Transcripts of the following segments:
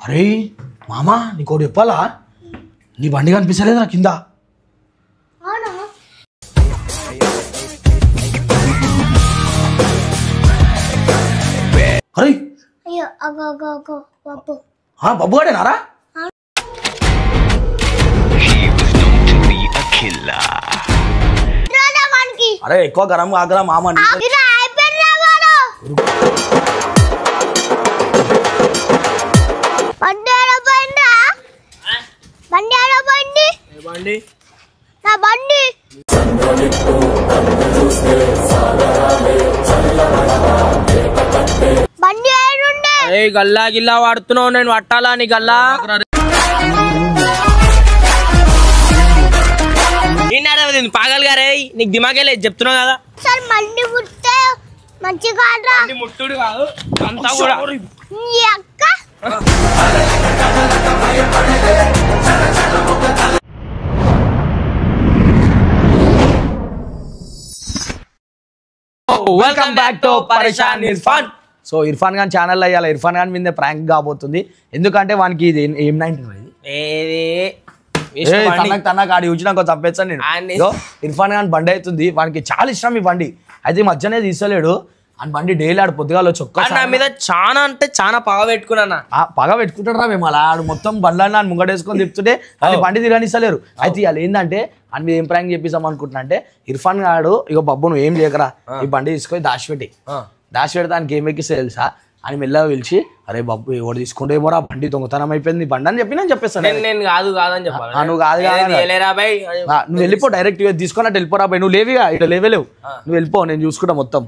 అరే మామా నీకోటి చెప్పాలా నీ బండి కనిపించలేదు నా కింద అరే బబ్బు గాడేనారా అరే ఎక్కువ గరం కాకరా మామ గల్లా గిల్లా వాడుతున్నావు నేను పట్టాలా నీ గల్లా పాగల్ గారే నీకు దిమాగే లేదు చెప్తున్నావు కదా ముట్టుడు కాదు అంతా కూడా వెల్కమ్ బ్యాక్ టు పరేషాన్ ఇర్ఫాన్. సో ఇర్ఫాన్ ఖాన్ ఛానల్ అయ్యాల ఇర్ఫాన్ ఖాన్ మీద ప్రాంక్ కాబోతుంది. ఎందుకంటే వానికి ఇది ఏం 19 తనకు ఆడి చూసినాక చంపేస్తాను నేను. ఇర్ఫాన్ ఖాన్ బండి అవుతుంది, వానికి చాలా ఇష్టం ఈ బండి. అయితే ఈ మధ్యనే తీసలేడు అని బండి డైలీ ఆడు పొద్దుగాల నా మీద చాలా అంటే చాలా పగ పెట్టుకున్నా. పగ పెట్టుకుంటాడు రా మేము అలా ఆడు మొత్తం బండ్లన్నీ ముంగడేసుకొని తిప్పుతుంటే అది బండి తిరగనిస్తలేరు. అయితే వాళ్ళు ఏంటంటే అని మేము ఏం ప్రాంక్ చేపిస్తాం అనుకుంటున్నా అంటే ఇర్ఫాన్ గాడు ఇక బబ్బు నువ్వు ఏం చేయకరా ఈ బండి తీసుకొని దాచిపెట్టి దానికి ఏం ఎక్కిస్తే తెలుసా అని మెల్లగా పిలిచి అరే బాబు ఎవరు తీసుకుంటే ఏమోరా బండి దొంగతనం అయిపోయింది బండి అని చెప్పి నేను చెప్పేస్తాను. నేను కాదని చెప్పాలి. నువ్వు కాదు నువ్వు వెళ్ళిపో డైరెక్ట్ తీసుకున్నట్టు వెళ్ళిపోరా బాయ్. నువ్వు లేవిగా ఇక్కడ లేవలేవు, నువ్వు వెళ్ళిపో నేను చూసుకుంటా మొత్తం.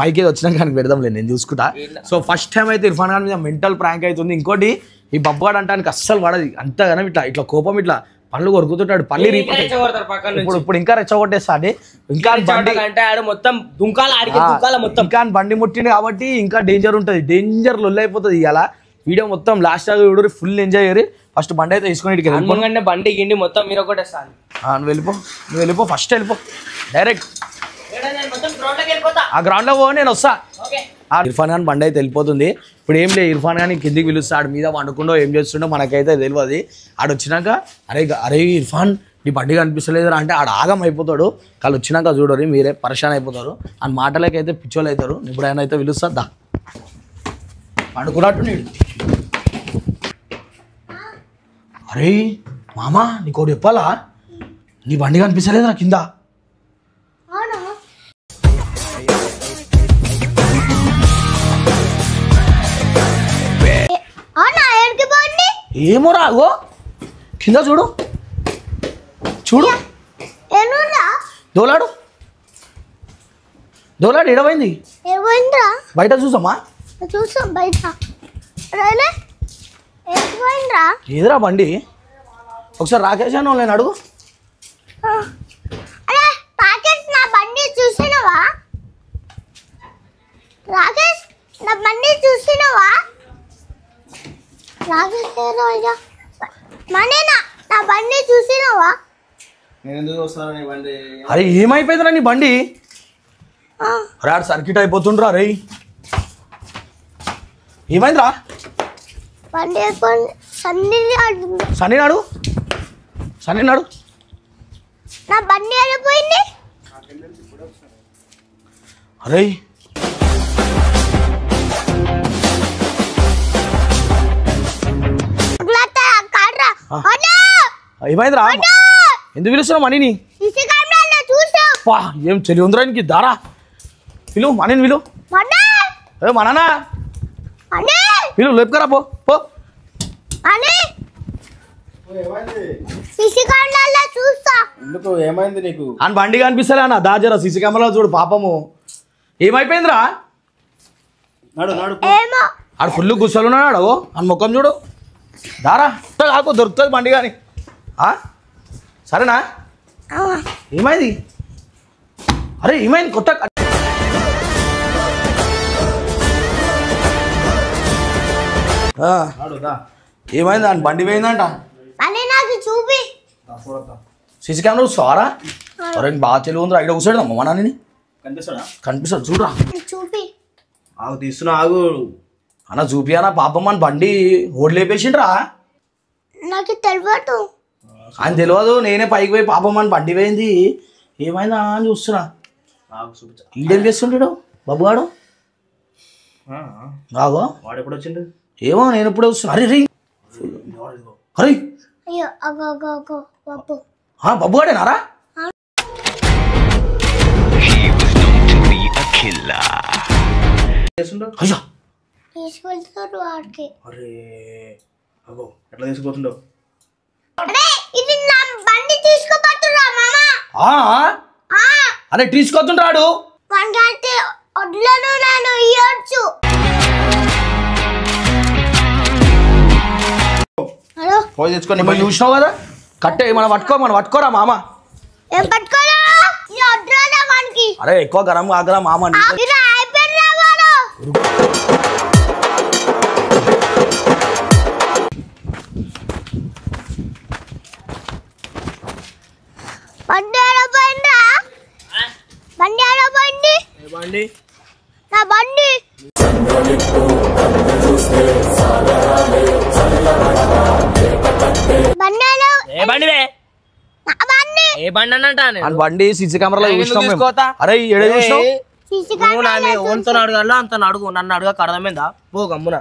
బైక్ ఏది వచ్చినా కానీ పెడదాంలే నేను చూసుకుంటా. సో ఫస్ట్ టైం అయితే ఇర్ఫాన్ ఖాన్ మీద మెంటల్ ప్రాంక్ అవుతుంది. ఇంకోటి ఈ బబ్బుగాడు అంటానికి అస్సలు పడదు అంతగానం ఇట్లా కోపం ఇట్లా పళ్ళు కొరుకుతుంటాడు పల్లి ఇప్పుడు ఇంకా రెచ్చగొట్టేస్తా ఇంకా ఇంకా బండి ముట్టింది కాబట్టి ఇంకా డేంజర్ ఉంటుంది. డేంజర్ లొల్లి అయిపోతుంది. ఇలా వీడియో మొత్తం లాస్ట్ చూడు ఫుల్ ఎంజాయ్ అయ్యి ఫస్ట్ బండి అయితే తీసుకొని బండి గిండి మొత్తం మీరు కొట్టేస్తాను. నువ్వు వెళ్ళిపో ఫస్ట్ వెళ్ళిపో డైరెక్ట్ ఆ గ్రౌండ్ లో పో నేను వస్తా. ఇర్ఫాన్ ఖాన్ బండి అయితే వెళ్ళిపోతుంది. ఇప్పుడు ఏం లేదు ఇర్ఫాన్ ఖాన్ కిందికి పిలుస్తాడు మీద వండుకుండో ఏం చేస్తుండో మనకైతే తెలియదు. ఆడు వచ్చినాక అరే ఇర్ఫాన్ నీ బండి కనిపిస్తలేదురా అంటే ఆడ ఆగం అయిపోతాడు. వాళ్ళు వచ్చినాక చూడరు మీరే పరేషాన్ అయిపోతారు అని మాటలకైతే పిచ్చోళ్ళు అవుతారు. ఇప్పుడు ఆయన అయితే పిలుస్తా వండుకున్నట్టు నీడు. అరే మామా నీకోటి చెప్పాలా నీ బండి కనిపిస్తలేదురా కింద ఏమో రాగో కింద చూడు దోలాడు ఎడమైంది బయట చూసామా ఏదిరా బండి ఒకసారి రాకేష్ అని నేను అడుగు. అరే ఏమైపోయిందిరా నీ బండి రాడు సర్క్యూట్ అయిపోతుండ్రా రే ఏమైందిరా సన్నీ నాడు అరే ఏమైందిరా ఎందుకు పిలుస్తున్నావు మనీని ఏం చెలి ఉందిరా నీకు దారా పిలువు మనీని పిలువు మననా పిలువు లేపుకరా పో ఏమైంది నీకు అని బండి కనిపిస్తలే అన్న దాజరా సీసీ కెమెరాలో చూడు పాపము ఏమైపోయిందిరా ఆడు ఫుల్ గుసలున్నాడు అని ముఖం చూడు దారా కాకు దొరుకుతుంది బండి కానీ సరేనా ఏమైంది అరే ఏమైంది కొత్త ఏమైంది అని బండి పోయిందంట సీసీ కెమెరా చూస్తావారా అరే బాగా తెలివి ఉందిరా ఇక్కడ కూర్చోడమ్మా మా నాన్నని కనిపిస్తాడు చూడరా ఆగు తీస్తున్నా ఆగు అన్న చూపియానా పాపం అని బండి ఓడిలేపేసిండ్రా. నాకు తెలియదు. ఆయన తెలియదు, నేనే పైకి పోయి పాపం అని బండి పోయింది ఏమైందా అని చూస్తున్నా. ఈడేం చేస్తుంటాడు బాబుగాడు? బాగో వాడు ఎప్పుడు వచ్చిండు ఏమో, నేను ఇప్పుడే వస్తున్నా. అరే రీ అరే అయ్యో అగో అగో అగో బాబు. బాబుగాడేనారా? అయ్యా తీసుకెళ్తారు వాడికి. అరే అగో ఎట్లా తీసుకుపోతుండో. అరే ఇది నా బండి తీసుకుపోతున్నా మామ. అరే తీసుకొస్తుంటాడు. వంగాటి వడ్లను నేను ఇయ్యొచ్చు. హలో పోయి తెచ్చుకొని మళ్ళీ చూసినావు కదా కట్టే మనం పట్టుకోరా మామ. ఏం పట్టుకోరా ఈ వడ్లను వానికి. అరే ఎక్కువ గరం కాకరా మామ. ఇలా అయిపోయినా వాడు. బండి ఆడపోయిందా? బండి ఆడపోయింది. బండి నా బండి. బండి ఏ బండివే? నా బండి. ఏ బండి అన్నట్టు బండి సీసీ కెమెరాలో చూసినాం మేము. తీసుకోతా? అరే ఏడే చూసినావు? సీసీ నువ్వు నా మీద ఓన్తో అడగాలో అంత అడుగు, నన్ను అడగక అర్థమైందా? పో గమ్మున.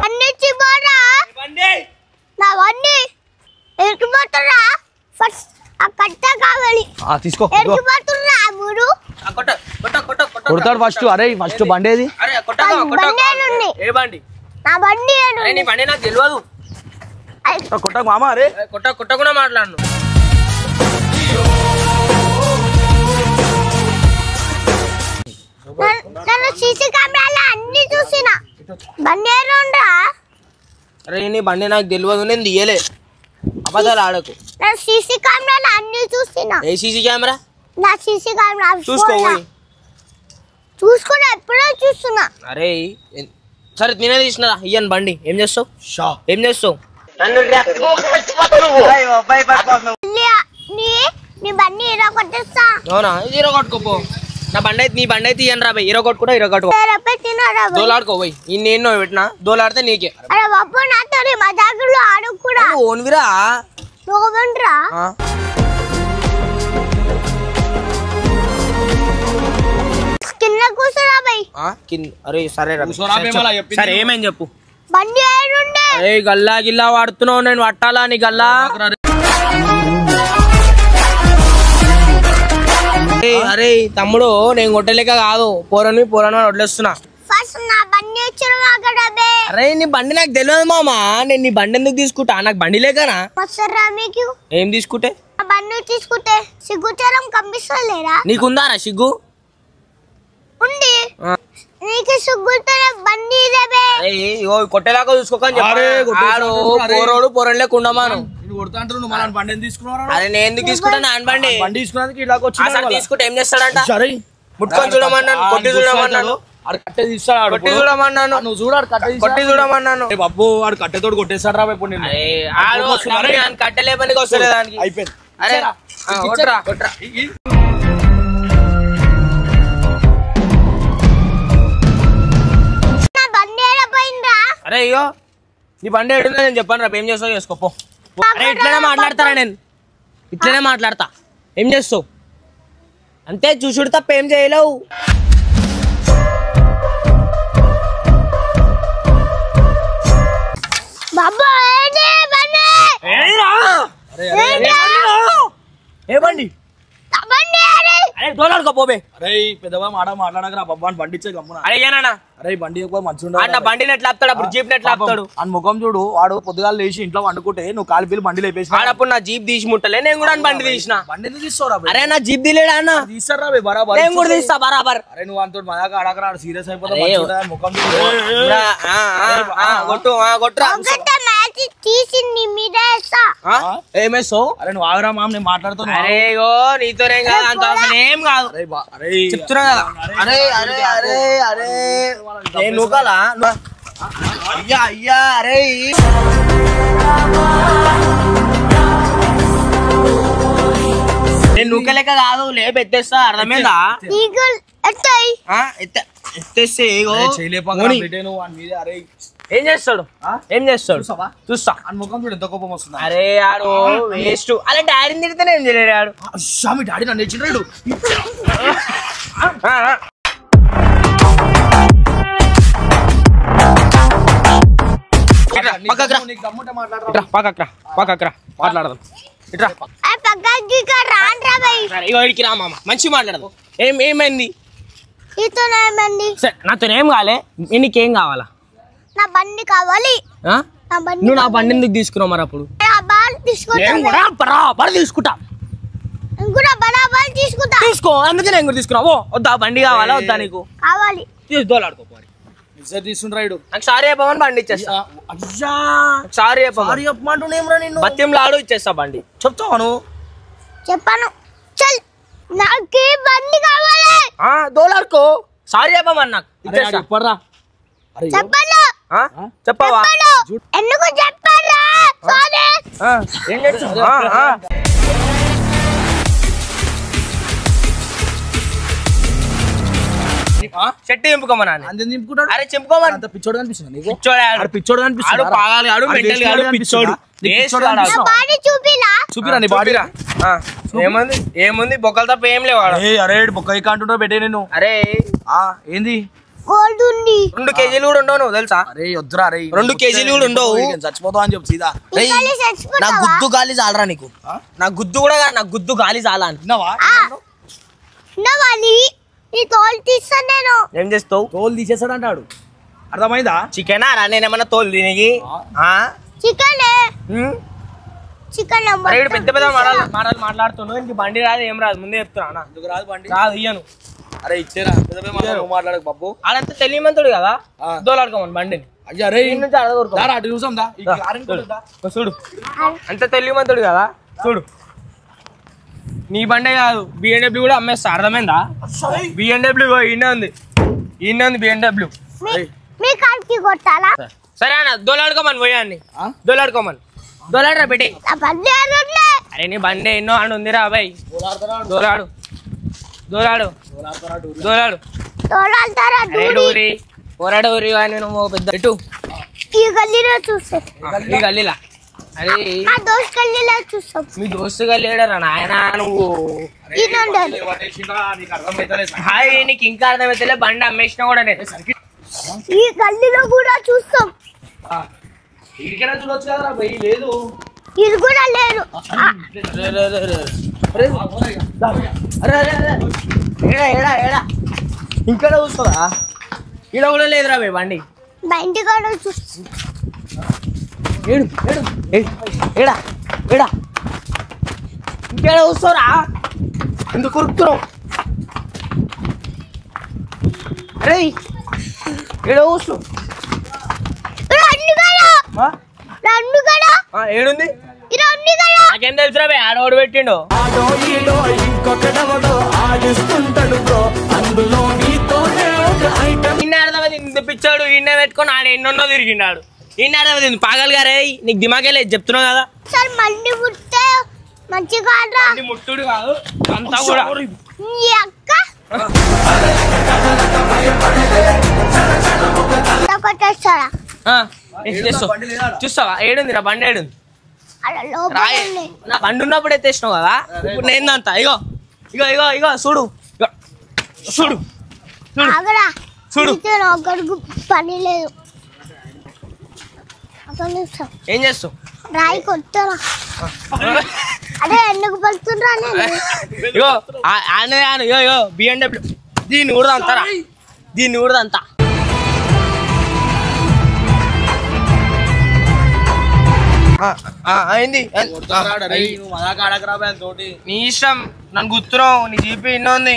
అన్నిచ్చి పోరా. నా బండి ఎరికిపోతురా. ఫస్ట్ ఆ కట్ట కావాలి. తీసుకో ఎరికిపోతురా మూడు. కొడతాడు ఫస్ట్. అరే ఫస్ట్ బండి ఏది? బండి ఏ బండి? నా బండి నీ బండి నాకు తెలియదు. కొట్టకు మామ. అరే కొట్టకుండా మాట్లాడు. నన్ను సీసీ కెమెరాలో అన్ని చూసిన. బండి ఏరుండ్రా. అరే నీ బండి నాకు తెలియదు, నేను తీయలే. అబద్ధాలు ఆడకు. నేను సీసీ కెమెరాలో అన్ని చూసిన. ఏ సీసీ కెమెరా? నా సీసీ కెమెరా చూసుకో. చూసుకున్నా ఎప్పుడో చూస్తున్నా. అరే సరే నేనే తీసినా ఇయ్యను బండి. ఏం చేస్తావు? ఏం చేస్తావు? నీ బండి హీరో కొట్టేస్తా. అవునా? హీరో కొట్టుకోపో. నా బండి అయితే నీ బండి అయితే ఇయ్యను రా బై. హీరో కొట్టుకుంటా, హీరో కొట్టుకో. దోలాడుకో పోయి. ఎన్నో పెట్టినా దోలాడితే నీకే. అరే బాబు నాతో మా జాగ్రత్తలో ఆడు కూడా. ఓన్విరా నువ్వుండ్రా. కింద కూర్చోరా బై. అరే సరే రా. సరే ఏమని చెప్పు. బండి ఏడుండే. అరే గల్లా గిల్లా వాడుతున్నావు, నేను పట్టాలా నీ గల్లా? అరే తమ్ముడు నేను కొట్టలేక కాదు, పోరని వదిలేస్తున్నా. ఫస్ట్ నా బండి ఇచ్చిన. అరే నీ బండి నాకు తెలియదు మామా. నేను నీ బండి ఎందుకు తీసుకుంటా? నాకు బండి లేకనా? వస్తారా మీకు? ఏం తీసుకుంటే? నా బండి తీసుకుంటే సిగ్గుచారం కనిపిస్తలేరా? నీకుందారా సిగ్గు? ఉంది. నీకు సిగ్గుతో బండి కొట్టేలాగా చూసుకోకని చెప్పాడు. పోరని లేకుండామాను. అరే నేను ఎందుకు తీసుకుంటా? నాన్న బండి తీసుకుంటే ఏం చేస్తాడంట? ముట్టుకొని చూడమన్నాను, కొట్టి చూడమన్నాను, కొట్టి చూడమన్నాను, కొట్టి చూడమన్నాను. బాబు వాడు కట్టెతోడు కొట్టేస్తాడు రా ఇప్పుడు. కట్టెలే పనికి వస్తలే దానికి. అయిపోయింది. అరే కొట్రా కొట్రా. అరే అయ్యో నీ బండి ఏడుందో నేను చెప్పాను రా. ఏం చేస్తావు చేసుకోపో. అరే ఇట్లనే మాట్లాడతారా? నేను ఇట్లనే మాట్లాడతా. ఏం చేస్తావు? అంతే చూసుడు తప్ప ఏం చేయలేవు. ఏ బండి? తోలాడుకోపోబే. అరే పెద్దవా మాట్లాడకరా బాబా అని బండి ఇచ్చే గమ్మున. అరే ఏనా? అరే బండి ఎక్కువ మంచిగా అన్న బండిని ఎట్లా ఆపుతాడు? అప్పుడు జీప్ ఎట్లా ఆపుతాడు? అని ముఖం చూడు. వాడు పొద్దుగాలు లేచి ఇంట్లో వండుకుంటే నువ్వు కాలు పిల్లి బండి లేపేసి ఆడప్పుడు నా జీప్ తీసి ముట్టలే, నేను కూడా బండి తీసిన. బండి ఎందుకు తీసుకోరా? అరే నా జీప్ తీలేడా అన్న? తీస్తారా బరాబర్? నేను కూడా తీస్తా బరాబర్. అరే నువ్వు అంత మజాగా ఆడకరా, సీరియస్ అయిపోతా. ముఖం కొట్టు కొట్టురా. ఏమేస్తావు? అరే నువ్వు ఆగరా మామ, నేను మాట్లాడుతున్నా. అరే నీతోనేం కాదు, అంత అవసరం ఏం కాదు చెప్తున్నా కదా. అరే అరే అరే అరే నువ్వు కదా అయ్యా అయ్యా. అరే నేను నువ్వు లెక్క కాదు లేపు ఎత్తేస్తా అర్థమైందా ఈగల్ ఎత్తాయి ఎత్తేస్తే ఏం చేస్తాడు చూస్తా ముఖం చూడు ఎంత కోపం వస్తుంది. అరే ఆడు వేస్ట్ అలా డాడీని తిడితేనే ఏం చేయలేడు ఆడు. మీ డాడీ నన్ను ఇచ్చినాడు. మాట్లాడదాం ఇట్రా ఇడికి రా మామ మంచి మాట్లాడదాం. ఏమైంది నాతో ఏం కాలే నీకేం కావాలా? నా బండి కావాలి. నువ్వు నా బండి ఎందుకు తీసుకున్నావు మరి అప్పుడు? తీసుకో అందుకే నేను కూడా తీసుకున్నావు. వద్దా బండి కావాలా వద్దా నీకు? కావాలి. దోలాడుకోపోయి తీసుకుంటాడు. నాకు సారీ చెప్పమని బండి ఇచ్చేస్తా. సారీ చెప్పమంటూ బత్యంలాడు ఇచ్చేస్తా బండి. చెప్తావా నువ్వు? చెప్పాను. చల్ నాకు బండి కావాలి. దోలాడుకో. సారీ చెప్పమని నాకు చెప్పరా? చెప్పవా? ఎందుకు చెప్పారా? చెట్టు చింపుకోమన్నా. అరే చింపుకోమని. పిచ్చోడు కనిపిస్తుంది నీకు? పిచ్చోడు కనిపిస్తాడు. పాగాలి ఆడు మెంటల్ గాడు పిచ్చోడు. చూపిరా నీ బాడీరా. ఏముంది బొక్కలు తప్ప ఏం లేవు. అరే బొక్క అంటుంటావు పెట్టే నేను. అరే ఏంది? గోల్డ్ ఉంది. 2 కేజీలు కూడా ఉండవు నువ్వు తెలుసా? అరే వద్దురా. అరే 2 కేజీలు కూడా ఉండవు. చచ్చిపోతావు అని చెప్పు సీదా. నా గుద్దు గాలి చాలరా నీకు? నా గుద్దు కూడా నా గుద్దు గాలి చాలా అంటున్నావా? నీ తోలు తీస్తాను నేను. ఏం చేస్తావు? తోలు తీసేస్తాడు అంటాడు. అర్థమైందా? చికెనా రా? నేనేమన్నా తోలు దీనికి? చికెన్ పెద్ద పెద్ద మాటలు మాట్లాడుతున్నావు. ఇంక బండి రాదు ఏం రాదు ముందే చెప్తున్నా. రాదు బండి రాదు ఇయ్యను. అరే ఇచ్చేరా మాట్లాడకు బాబు. ఆడంతా తెలియమంతుడు కదా దోలాడుకోమని బండిని. చూడు అంత తెలియమంతుడు కదా చూడు. నీ బండే కాదు BMW కూడా అమ్మేస్తా. అర్థమైందా? BMW ఈయన ఉంది BMW. సరే అన్న దోలాడుకోమని పోయాన్ని. దోలాడరా పెట్టి. అరే నీ బండి ఎన్నో అని ఉందిరా అబ్బాయి. దోలాడు పోరాడూరి అని నువ్వు పెద్ద ఇటు ఈ గల్లీలో చూస్తా. ఈ గల్లీలా? అరే మీ దోస్తు గల్లీడరా నాయన నువ్వు? హాయ్ నీకు ఇంకా అర్థమైతే బండి అమ్మేసినా కూడా నేను ఈ గల్లీలో కూడా చూస్తాం. చూడొచ్చు కదా లేదు. ఇది కూడా లేదు. ఇంకా చూస్తుందా? ఈడ కూడా లేదురా బై బండి. బండి కూడా చూస్తా. ఇంకేడ చూస్తారా? ఎందుకు కురుకుతున్నావు? అరే ఏడ కూర్చో. ఏడుంది? నాకేం తెలుసురా బే ఆడోడు పెట్టిండు. ఇన్న అర్థమైంది పిచ్చాడు. ఇన్న పెట్టుకొని ఆడ ఎన్నో తిరిగినాడు. ఇన్న అర్థమైంది పాగలు గారే. నీకు దిమాగే లేదు చెప్తున్నావు కదా. ముట్టుడు కాదు అంతా కూడా. చూస్తావా? ఏడుంది నా బండి? ఏడుంది? నా బండి ఉన్నప్పుడు ఎత్తేసినావు కదా. ఇప్పుడు నేనంతా ఇగో ఇగో ఇగో ఇగో చూడు చూడు చూడు పని లేదు. ఏం చేస్తావు? రాయి కొట్టరా. అదే ఎందుకు పడుతుండ్రా? ఇగో ఇగో ఇగో BMW దీన్ని కూడా అంతారా? దీన్ని కూడా అంతా అయింది. నీ ఇష్టం. నన్ను గుర్తున్నావు. నీ జీపీ ఇన్నో ఉంది.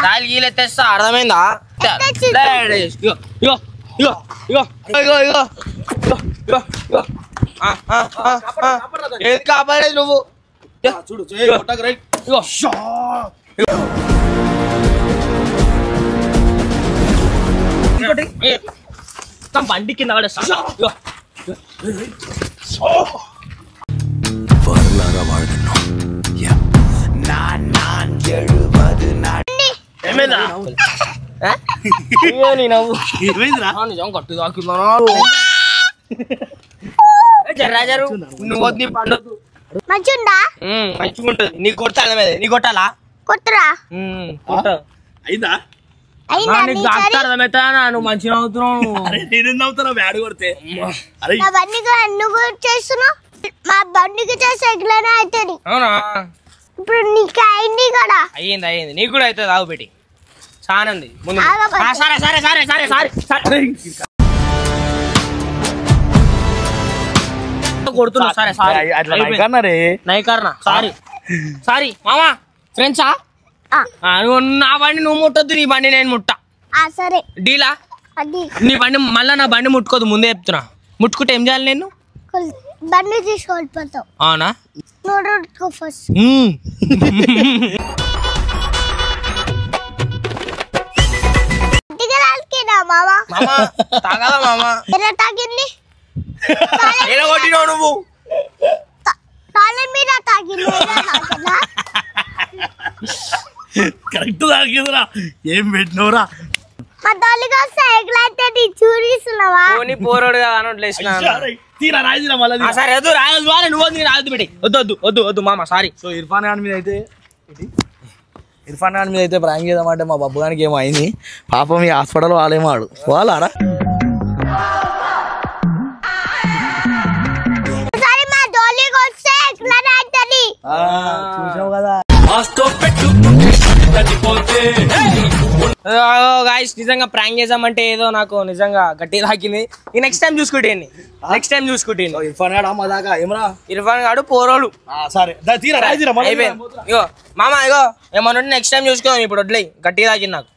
రాయలు గీలు ఎత్తేస్తా. అర్థమైందా? ఇగో ఇగో ఇగో ఇగో ఇగో ఇగో ఏది కాపాడేది నువ్వు? ఇగో బండి కింద పడేస్తా. வரலாறா வாழ்க்கணும் ఏమైందా నీ నవ్వు ఏమైందిరా నిజం కట్టు తాకిందా జర్రాజరు నువ్వు వద్దు, నీ పండొద్దు. మంచిగుందా మంచిగా ఉంటుంది. నీకు కొట్టాల మీద నీకు కొట్టాలా కొట్టురా కొట్ట అయిందా అయిందా నీకు అర్థమవుతా నువ్వు మంచిగా అవుతున్నావు. అరే నేనేం అవుతారా బ్యాడ్ కొడితే అరే నా బండికి నువ్వు చేస్తున్నావు మా బండికి చేస్తే ఎట్లనే అవుతుంది అవునా ఇప్పుడు నీకు అయింది కదా అయ్యింది నీకు కూడా అవుతుంది. ఆవు పెట్టి చాలా ఉంది ముందు. ఆగబట్టు. సరే సరే సరే సరే సరే కొడుతున్నా. సరే సారీ అట్లా నైకన్నారే. నైకారనా సారీ సారీ మామా ఫ్రెండ్సా నువ్వు నా బండి నువ్వు ముట్టొద్దు, నీ బండి నేను ముట్టా. సరే డీలా అది నీ బండి మళ్ళీ నా బండి ముట్టుకోదు, ముందే చెప్తున్నా. ముట్టుకుంటే ఏం చేయాలి నేను? బండి తీసుకెళ్ళిపోతావు. అవునా నువ్వు ఫస్ట్ మామా మామా తాగదా మామా? ఎలా తాగింది ఎలా కొట్టినావు నువ్వు? తాళ మీద తాగింది కరెక్ట్ తాగేదిరా ఏం పెట్టినవురా మా తల్లిగా సైకిల్ అయితే చూపిస్తున్నావా పోనీ పోరాడు కదా అనట్లేసిన. తీరా రాయిరా మళ్ళీ సరే వద్దు రాయదు వాళ్ళ నువ్వు వద్దు, రాయద్దు పెట్టి వద్దు వద్దు వద్దు వద్దు మామ సారీ. సో ఇర్ఫాన్ ఖాన్ మీద అయితే ప్రాంక్ చేద్దామంటే మా బబ్బు గానికి ఏమో అయింది పాపం. ఈ హాస్పిటల్ వాళ్ళేమో వాళ్ళారా సరే మా తల్లికి వస్తే ఎట్లనే అవుతుంది చూసావు కదా. గాయస్ నిజంగా ప్రాంక్ చేసామంటే ఏదో నాకు నిజంగా గట్టి తాకింది. ఈ నెక్స్ట్ టైం చూసుకుంటే ఇర్ఫాన్ ఖాన్ మా దాకా ఏమరా ఇర్ఫాన్ గాడు పోరోడు. సరే తీరా రాయిరా అయిపోయింది. ఇగో మామ ఇగో ఏమన్నా నెక్స్ట్ టైం చూసుకో, ఇప్పుడు వడ్లే గట్టి తాకింది నాకు.